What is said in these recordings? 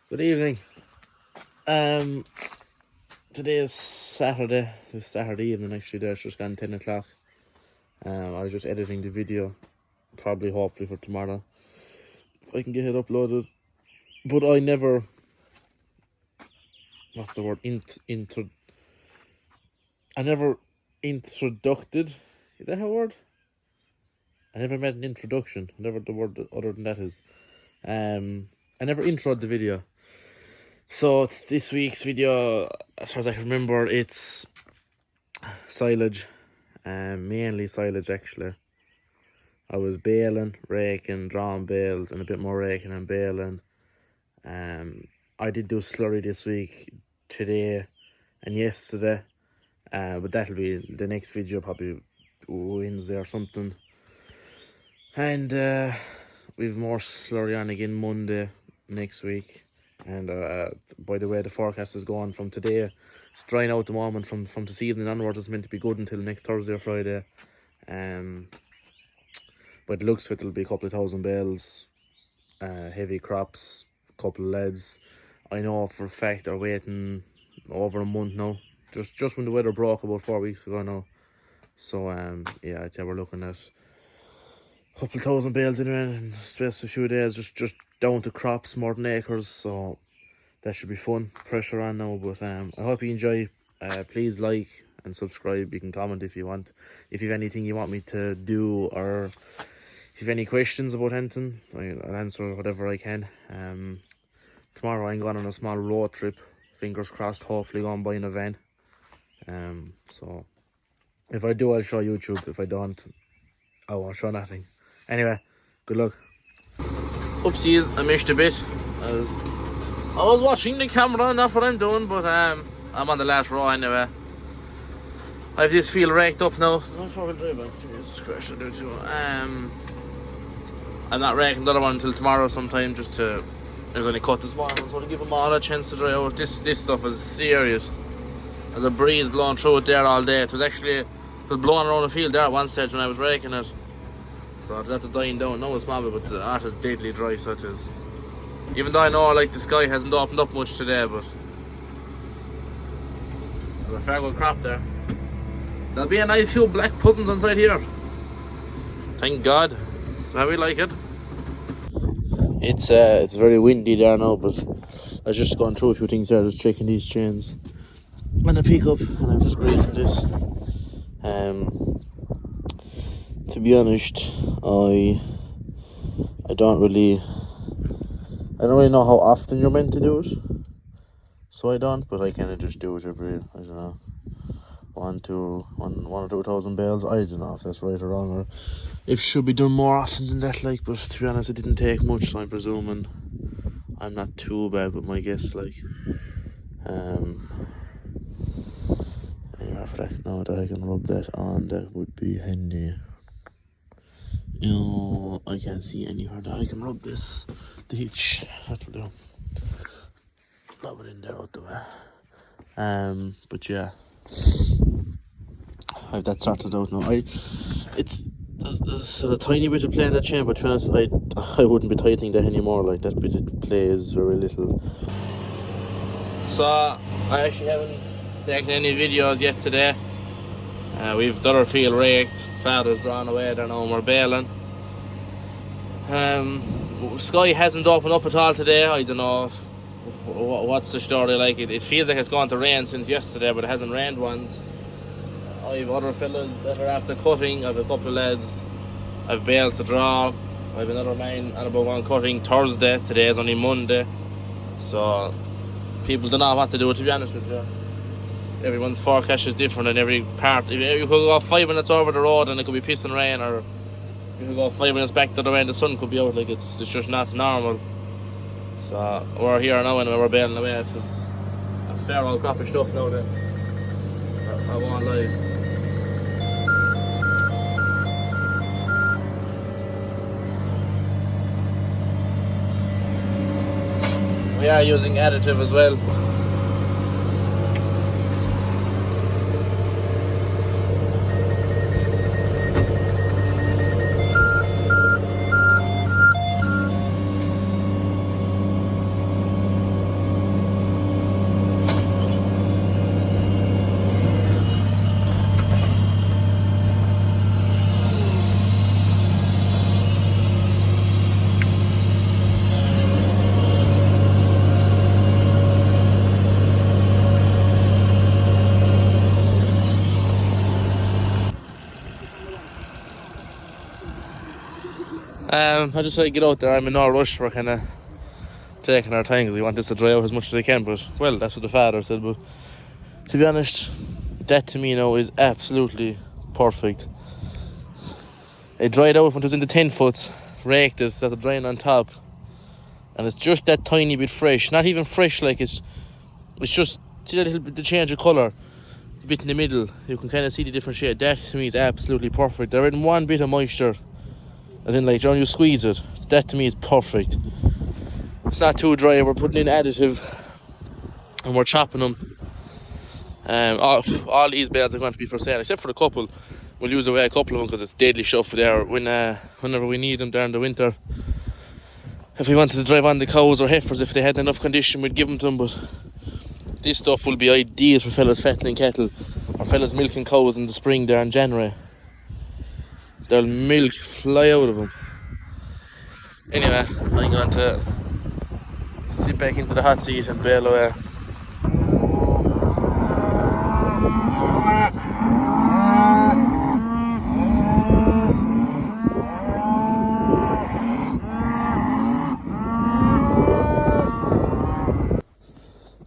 Good evening. Today is Saturday. It's Saturday evening actually. It's just gone 10 o'clock. I was just editing the video, hopefully for tomorrow, if I can get it uploaded. But I never, what's the word? I never introduced. Is that a word? I never made an introduction. Whatever the word other than that is. I never introed the video. So this week's video, as far as I can remember, it's silage, mainly silage actually. I was baling, raking, drawing bales, and a bit more raking and baling. I did do slurry this week, today and yesterday, but that'll be the next video, probably Wednesday or something. And we've more slurry on again Monday next week. And by the way the forecast is going from today, it's drying out at the moment. From this evening onwards, it's meant to be good until next Thursday or Friday. But it looks like it'll be a couple of thousand bales, heavy crops, a couple of leads. I know for a fact they're waiting over a month now, just when the weather broke about 4 weeks ago now. So yeah, I'd say we're looking at a couple of thousand bales in the space of a few days, just down to crops more than acres. So that should be fun. Pressure on now, but I hope you enjoy. Please like and subscribe. You can comment if you want. If you have anything you want me to do, or if you have any questions about anything, I'll answer whatever I can. Tomorrow I'm going on a small road trip. Fingers crossed, hopefully going by in a van. So if I do, I'll show YouTube. If I don't, I won't show nothing. Anyway, good luck. Oopsies, I missed a bit. I was watching the camera, not what I'm doing, but I'm on the last row anyway. I have this field raked up now. My 4-wheel drive, Jesus Christ, I do too. I'm not raking the other one until tomorrow sometime, just to, I was only cut this morning, so to give them all a chance to dry out. This stuff is serious. There's a breeze blowing through it there all day. It was blowing around the field there at one stage when I was raking it. So it's after dying down now, it's small, but the earth is deadly dry, so it is. Even though I know like the sky hasn't opened up much today, but there's a fair good crop there. There'll be a nice few black puddings inside here. Thank God. How we like it. It's very windy there now, but I was just going through a few things there, just checking these chains and the pickup, and I'm just greasing this. To be honest, I don't really know how often you're meant to do it, so I don't. But I kind of just do it every, I don't know, 1 or 2 thousand bales. I don't know if that's right or wrong, or if it should be done more often than that. Like, but to be honest, it didn't take much, so I'm presuming I'm not too bad with my guess. Like, anyway, for that now that I can rub that on, that would be handy. I can't see anywhere that I can rub this. The hitch, that'll do. Rub it in there out the way. But yeah, I have that sorted out now. There's a tiny bit of play in that chain, but to be honest, I wouldn't be tightening that anymore. Like, that bit of play is very little. So I actually haven't taken any videos yet today. We've done our field raked, father's drawn away there now, and we're baling. Sky hasn't opened up at all today. I don't know what's the story like. It feels like it's going to rain since yesterday, but it hasn't rained once. I have other fellas that are after cutting. I have a couple of lads. I have bales to draw. I have another man and about one cutting Thursday. Today is only Monday, so people don't know what to do, to be honest with you. Everyone's forecast is different in every part. You could go 5 minutes over the road and it could be pissing rain, or you could go 5 minutes back to the way and the sun could be out. Like, it's just not normal. So we're here now and we're baling away. So it's a fair old crop of stuff now that I won't lie. We are using additive as well. I just get out there. I'm in no rush. We're kind of taking our time because we want this to dry out as much as we can. But, well, that's what the father said. But to be honest, that to me now is absolutely perfect. It dried out when it was in the 10 foot, raked it, that's drying on top. And it's just that tiny bit fresh. Not even fresh, like it's just, see that little bit, the change of colour, the bit in the middle. You can kind of see the different shade. That to me is absolutely perfect. There isn't one bit of moisture, as in like when you squeeze it. That to me is perfect. It's not too dry. We're putting in additive and we're chopping them. All these bales are going to be for sale, except for a couple. We'll use away a couple of them because it's deadly stuff there whenever we need them during the winter. If we wanted to drive on the cows or heifers, if they had enough condition, we'd give them to them. But this stuff will be ideal for fellas fattening cattle or fellas milking cows in the spring there in January. They'll milk fly out of them. Anyway, I'm going to sit back into the hot seat and bail away.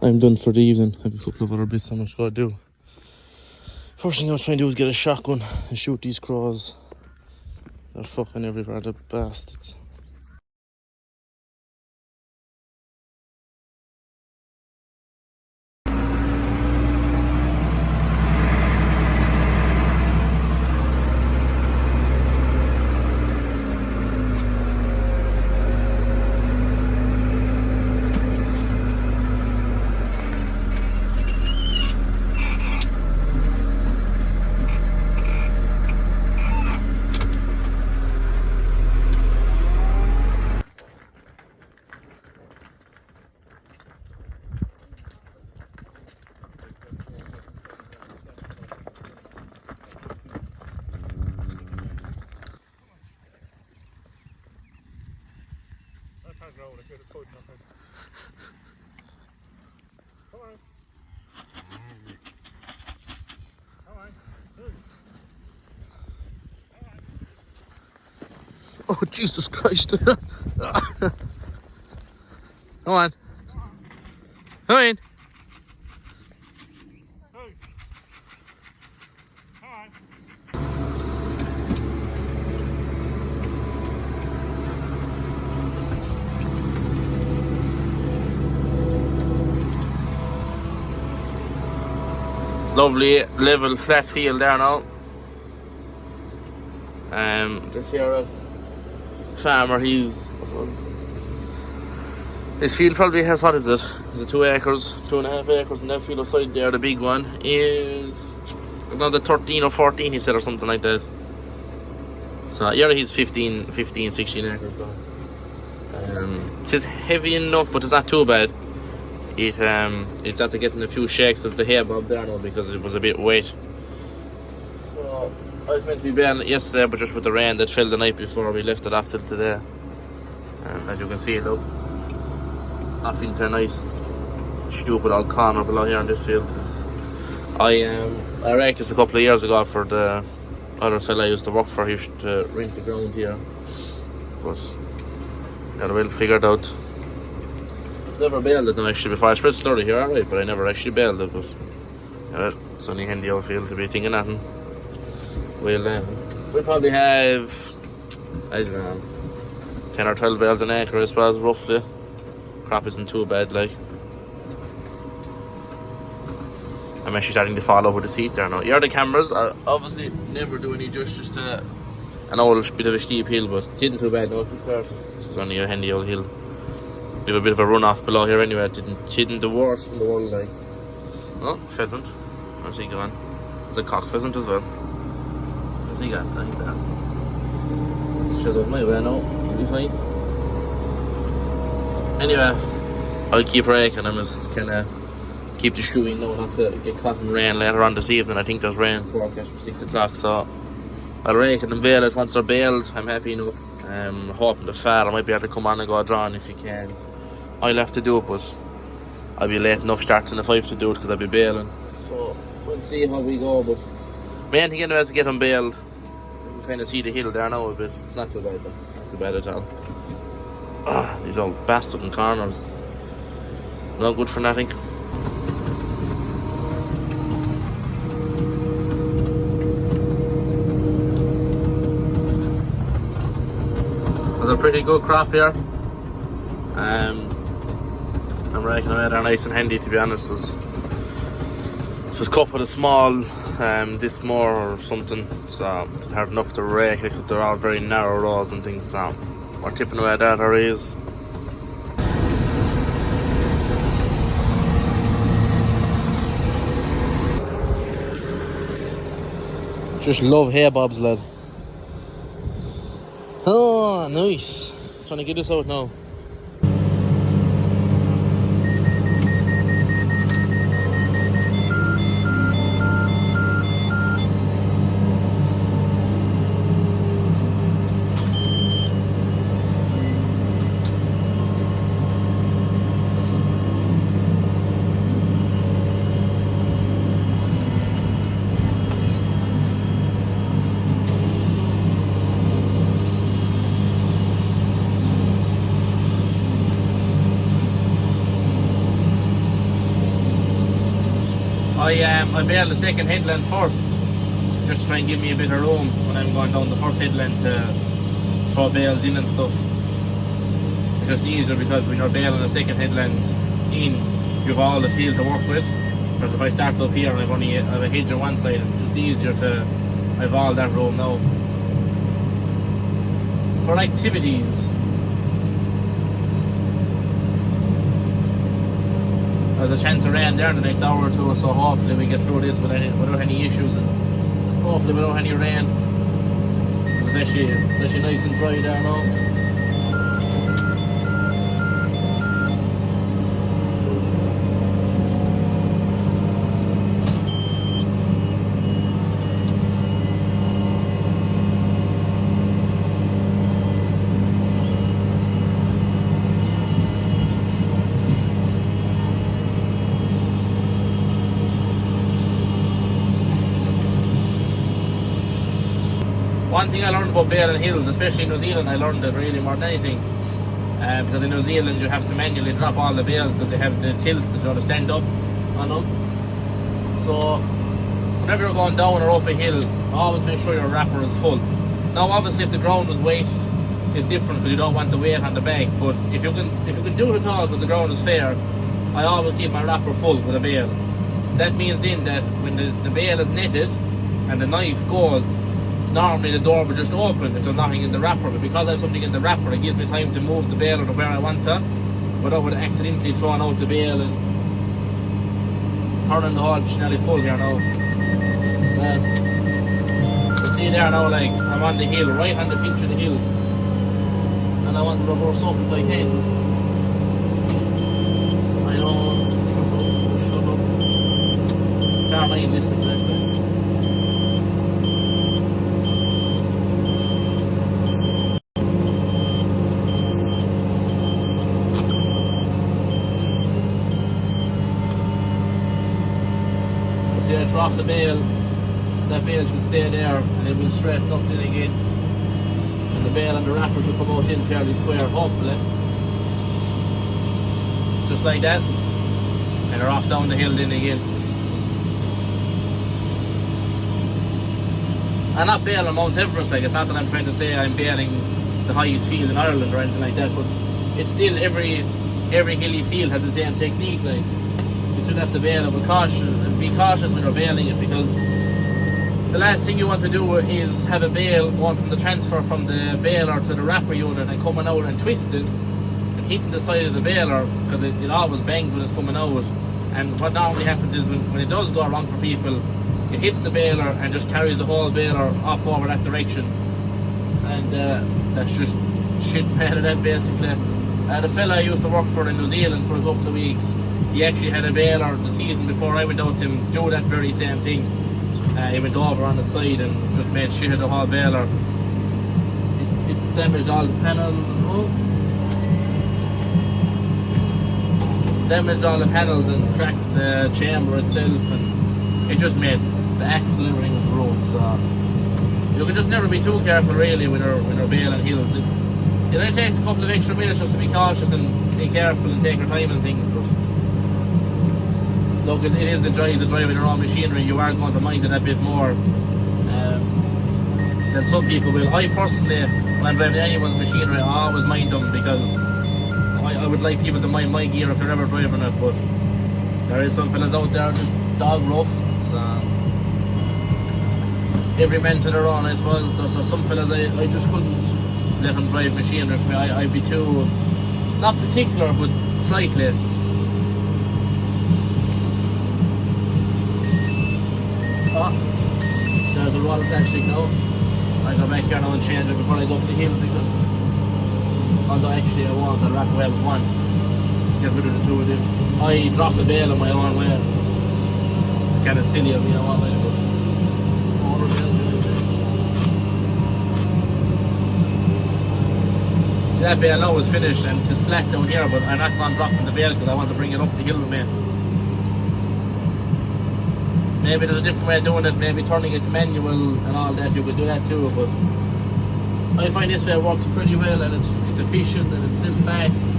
I'm done for the evening. I have a couple of other bits I'm just going to do. First thing I was trying to do is get a shotgun and shoot these crows. They're fucking everywhere, the bastards. Oh, Jesus Christ. Come on. Come in. Lovely level flat field there now. Just here a farmer, his field probably has, what is it? Is it 2 acres, 2.5 acres, and that field aside there, the big one, is another 13 or 14 he said, or something like that. So yeah, he's 15, 16 acres though. It is heavy enough, but it's not too bad. It's after getting a few shakes of the hay bob there now because it was a bit wet. So I was meant to be baling it yesterday, but just with the rain that fell the night before, we left it off till today. As you can see, look, nothing too nice. Stupid old corner below here in this field. I raked this a couple of years ago for the other fella I used to work for. He used to rent the ground here, but got it well figured out. Never baled it now actually before. I spread slurry here, alright, but I never actually baled it. But yeah, it's only handy old field to be thinking nothing. We'll probably have, I don't know, 10 or 12 bales an acre, I suppose, roughly. Crop isn't too bad, like. I'm actually starting to fall over the seat there now. Yeah, the cameras are obviously never do any justice to an old bit of a steep hill, but it isn't too bad now, to be fair. It's only a handy old hill. We have a bit of a runoff below here anyway. It isn't the worst in the world, like. Oh, pheasant. Where's he going? There's a cock pheasant as well. Where's he going? I think that. Let's shut up my way now. It'll be fine. Anyway, I'll keep raking. I'm just kind of keep the shoeing now, not to get caught in rain later on this evening. I think there's rain forecast for 6 o'clock, so I'll rake and bale it. Once they're baled, I'm happy enough. Hoping the father might be able to come on and go drawing if he can't. I'll have to do it, but I'll be late enough starting at 5 to do it because I'll be baling. So we'll see how we go, but main thing anyway is to get them baled. You can kind of see the hill there now a bit. It's not too bad though. too bad at all. These old bastard in corners. No good for nothing. There's a pretty good crop here. I'm reckoning they're nice and handy, to be honest. Just cut with a small disc mower or something, so it's hard enough to rake it because they're all very narrow rows and things, so we're tipping away at that our ears. Just love hay bobs, lad. Oh, nice. Trying to get this out now. I baled the second headland first, just to try and give me a bit of room when I'm going down the first headland to throw bales in and stuff. It's just easier because when you're baling the second headland in, you have all the field to work with. Whereas if I start up here and I have a hedge on one side, it's just easier to have all that room now. For activities, there's a chance of rain there in the next hour or two, so hopefully we get through this without any issues and hopefully without any rain. It's actually nice and dry there now. One thing I learned about baling hills, especially in New Zealand, I learned it really more than anything. Because in New Zealand you have to manually drop all the bales because they have the tilt to stand up on them. So whenever you're going down or up a hill, always make sure your wrapper is full. Now obviously if the ground is weight, it's different because you don't want the weight on the back. But if you can do it at all because the ground is fair, I always keep my wrapper full with a bale. That means then that when the bale is netted and the knife goes, normally the door would just open if there's nothing in the wrapper, but because I have something in the wrapper, it gives me time to move the bale to where I want to without accidentally throwing out the bale and turning the whole nearly full here now. You see there now, like I'm on the hill, right on the pinch of the hill, and I want to reverse up if I can. I don't shut up. Can't mind this exactly. Off the bale, that bale should stay there and it will straighten up then again, and the bale and the wrapper should come out in fairly square, hopefully, just like that, and they're off down the hill then again. I'm not baling Mount Everest, like it's not that I'm trying to say I'm baling the highest field in Ireland or anything like that, but it's still every hilly field has the same technique. Like you still have to bail it with caution and be cautious when you're bailing it, because the last thing you want to do is have a bale going from the transfer from the baler to the wrapper unit and coming out and twisted and hitting the side of the baler, because it always bangs when it's coming out. And what normally happens is when it does go wrong for people, it hits the baler and just carries the whole baler off over that direction, and that's just shit made of that basically. The fella I used to work for in New Zealand for a couple of weeks, he actually had a baler the season before I went out to him do that very same thing. He went over on the side and just made shit of the whole baler. It damaged all the panels and cracked the chamber itself, and it just made the axle and everything was ruined. So you can just never be too careful really when you're baling hills. It only takes a couple of extra minutes just to be cautious and be careful and take your time and things, but look, it is the joys of driving your own machinery. You are going to mind it a bit more than some people will. I personally, when I'm driving anyone's machinery, I always mind them, because I would like people to mind my gear if they're ever driving it, but there is some fellas out there just dog rough, so every man to their own, I suppose. So some fellas I just couldn't let them drive machinery for me. I'd be too, not particular, but slightly. Oh, there's a roll of plastic now. I go back here now and change it before I go up the hill, because although actually I want to wrap away with one, get rid of the two of them. I dropped the bale on my own way. Kind of silly of me, I want to, but all the bales. That bale now is finished and it's flat down here, but I'm not going to drop the bale because I want to bring it up the hill with me. Maybe there's a different way of doing it, maybe turning it manual and all that, you could do that too, but I find this way works pretty well, and it's efficient and it's still fast.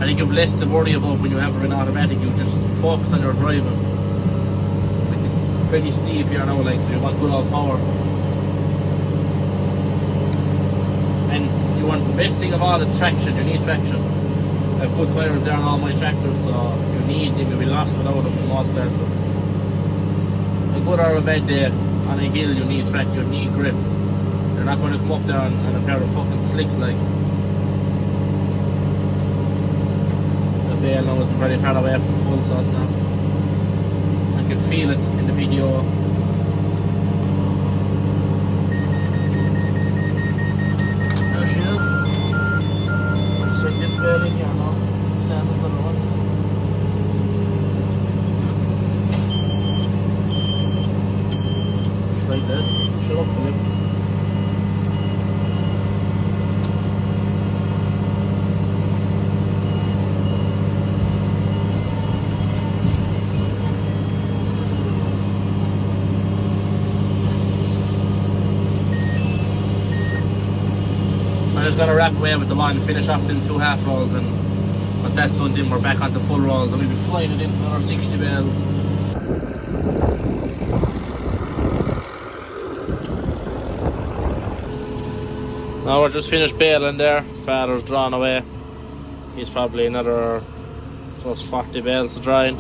I think you've less to worry about when you have it in automatic. You just focus on your driving. Like, it's pretty steep here now, like, so you want good old power. And you want the best thing of all is traction. You need traction. I have good tires there on all my tractors, so you need them. You'll be lost without them in most places. A good or a bad day on a hill, you need track, you need grip. You're not going to come up there on a pair of fucking slicks like. The bale now isn't very far away from full sauce now. I can feel it in the video. There she is. Let's swing this bale in here now. Sand it for the one. Just like that. Shut up, Philip. I'm just going to wrap away with the one, finish off them 2 half rolls, and once that's done, then we're back onto full rolls, and we'll be flying it in for another 60 bales. Now we're just finished baling there. Father's drawn away. He's probably another 40 bales to drying.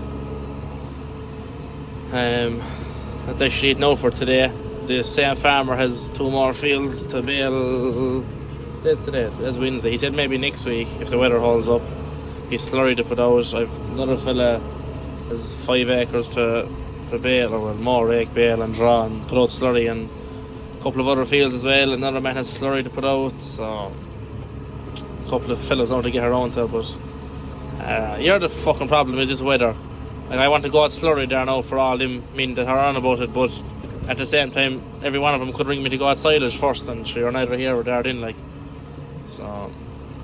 That's actually it now for today. The same farmer has 2 more fields to bale. That's today, that's Wednesday. He said maybe next week if the weather holds up. He's slurry to put out. I've another fella has 5 acres to bale, or more rake, bale and draw and put out slurry, and a couple of other fields as well. Another man has slurry to put out, so a couple of fellas now to get around to, but the fucking problem is this weather. Like, I want to go out slurry there now for all them men that are on about it, but at the same time every one of them could ring me to go out silage first, and sure, you're neither here or there then, like. So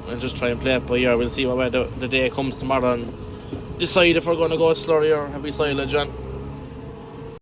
I'll just try and play it by ear. We'll see what way the day comes tomorrow and decide if we're going to go slurry or heavy silage on.